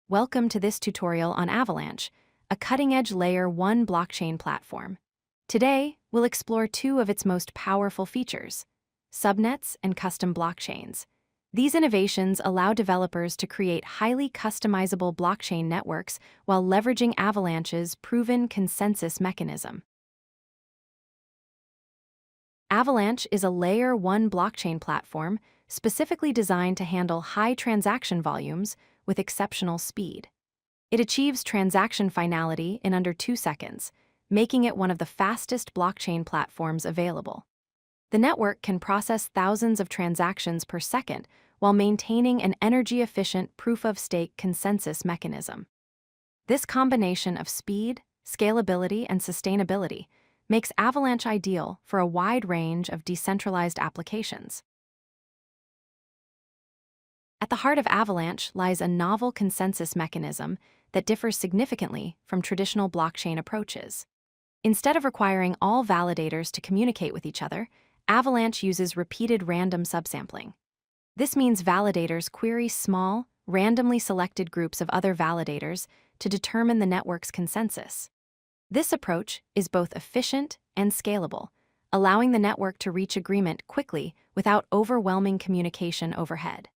Welcome to this tutorial on Avalanche, a cutting-edge Layer 1 blockchain platform. Today, we'll explore two of its most powerful features: subnets and custom blockchains. These innovations allow developers to create highly customizable blockchain networks while leveraging Avalanche's proven consensus mechanism. Avalanche is a Layer 1 blockchain platform specifically designed to handle high transaction volumes with exceptional speed. It achieves transaction finality in under 2 seconds, making it one of the fastest blockchain platforms available. The network can process thousands of transactions per second while maintaining an energy-efficient proof-of-stake consensus mechanism. This combination of speed, scalability, and sustainability makes Avalanche ideal for a wide range of decentralized applications. At the heart of Avalanche lies a novel consensus mechanism that differs significantly from traditional blockchain approaches. Instead of requiring all validators to communicate with each other, Avalanche uses repeated random subsampling. This means validators query small, randomly selected groups of other validators to determine the network's consensus. This approach is both efficient and scalable, allowing the network to reach agreement quickly without overwhelming communication overhead.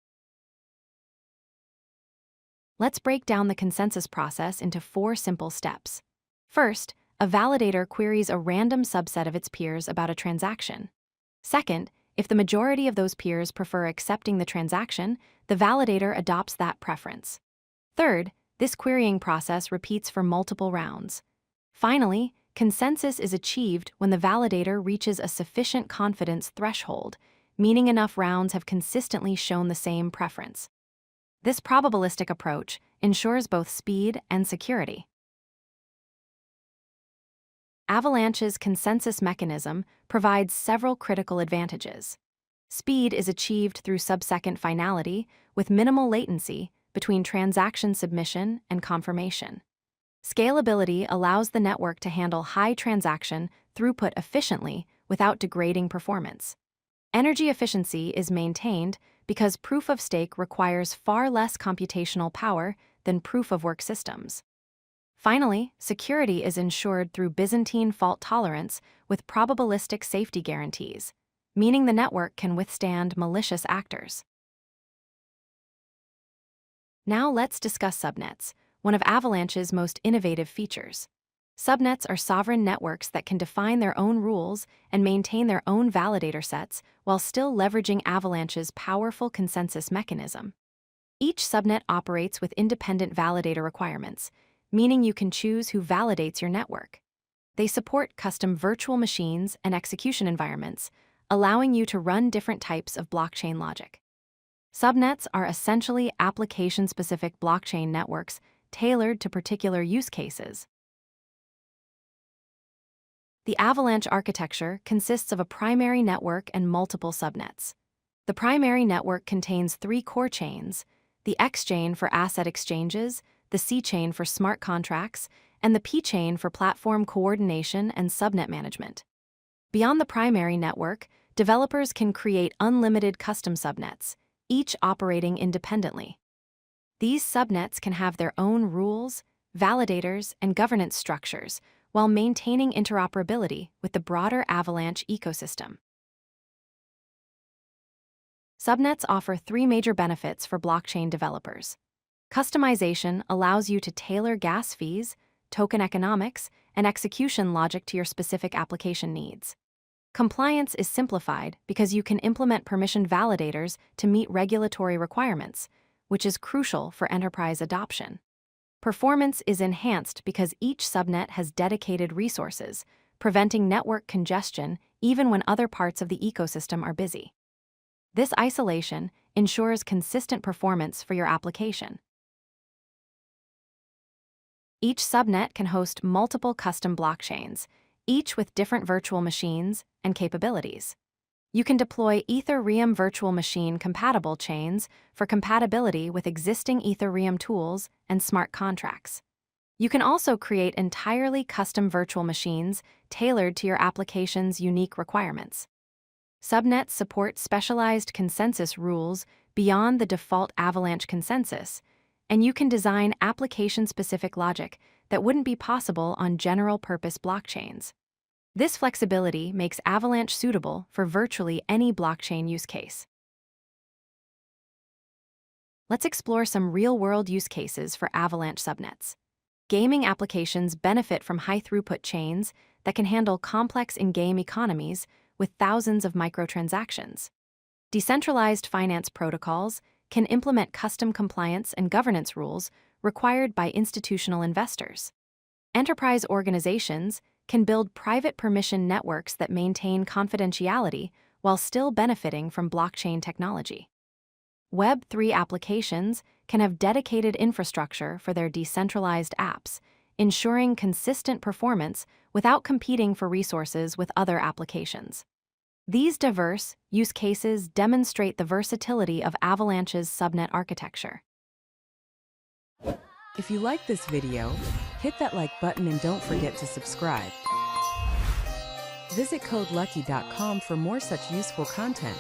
Let's break down the consensus process into 4 simple steps. First, a validator queries a random subset of its peers about a transaction. Second, if the majority of those peers prefer accepting the transaction, the validator adopts that preference. Third, this querying process repeats for multiple rounds. Finally, consensus is achieved when the validator reaches a sufficient confidence threshold, meaning enough rounds have consistently shown the same preference. This probabilistic approach ensures both speed and security. Avalanche's consensus mechanism provides several critical advantages. Speed is achieved through sub-second finality with minimal latency between transaction submission and confirmation. Scalability allows the network to handle high transaction throughput efficiently without degrading performance. Energy efficiency is maintained because proof-of-stake requires far less computational power than proof-of-work systems. Finally, security is ensured through Byzantine fault tolerance with probabilistic safety guarantees, meaning the network can withstand malicious actors. Now let's discuss subnets, one of Avalanche's most innovative features. Subnets are sovereign networks that can define their own rules and maintain their own validator sets while still leveraging Avalanche's powerful consensus mechanism. Each subnet operates with independent validator requirements, meaning you can choose who validates your network. They support custom virtual machines and execution environments, allowing you to run different types of blockchain logic. Subnets are essentially application-specific blockchain networks tailored to particular use cases. The Avalanche architecture consists of a primary network and multiple subnets. The primary network contains 3 core chains: the X chain for asset exchanges, the C chain for smart contracts, and the P chain for platform coordination and subnet management. Beyond the primary network, developers can create unlimited custom subnets, each operating independently. These subnets can have their own rules, validators, and governance structures, while maintaining interoperability with the broader Avalanche ecosystem. Subnets offer 3 major benefits for blockchain developers. Customization allows you to tailor gas fees, token economics, and execution logic to your specific application needs. Compliance is simplified because you can implement permissioned validators to meet regulatory requirements, which is crucial for enterprise adoption. Performance is enhanced because each subnet has dedicated resources, preventing network congestion even when other parts of the ecosystem are busy. This isolation ensures consistent performance for your application. Each subnet can host multiple custom blockchains, each with different virtual machines and capabilities. You can deploy Ethereum virtual machine compatible chains for compatibility with existing Ethereum tools and smart contracts. You can also create entirely custom virtual machines tailored to your application's unique requirements. Subnets support specialized consensus rules beyond the default Avalanche consensus, and you can design application-specific logic that wouldn't be possible on general-purpose blockchains. This flexibility makes Avalanche suitable for virtually any blockchain use case. Let's explore some real-world use cases for Avalanche subnets. Gaming applications benefit from high-throughput chains that can handle complex in-game economies with thousands of microtransactions. Decentralized finance protocols can implement custom compliance and governance rules required by institutional investors. Enterprise organizations can build private permission networks that maintain confidentiality while still benefiting from blockchain technology. Web3 applications can have dedicated infrastructure for their decentralized apps, ensuring consistent performance without competing for resources with other applications. These diverse use cases demonstrate the versatility of Avalanche's Subnet architecture. If you like this video, hit that like button and don't forget to subscribe. Visit codelucky.com for more such useful content.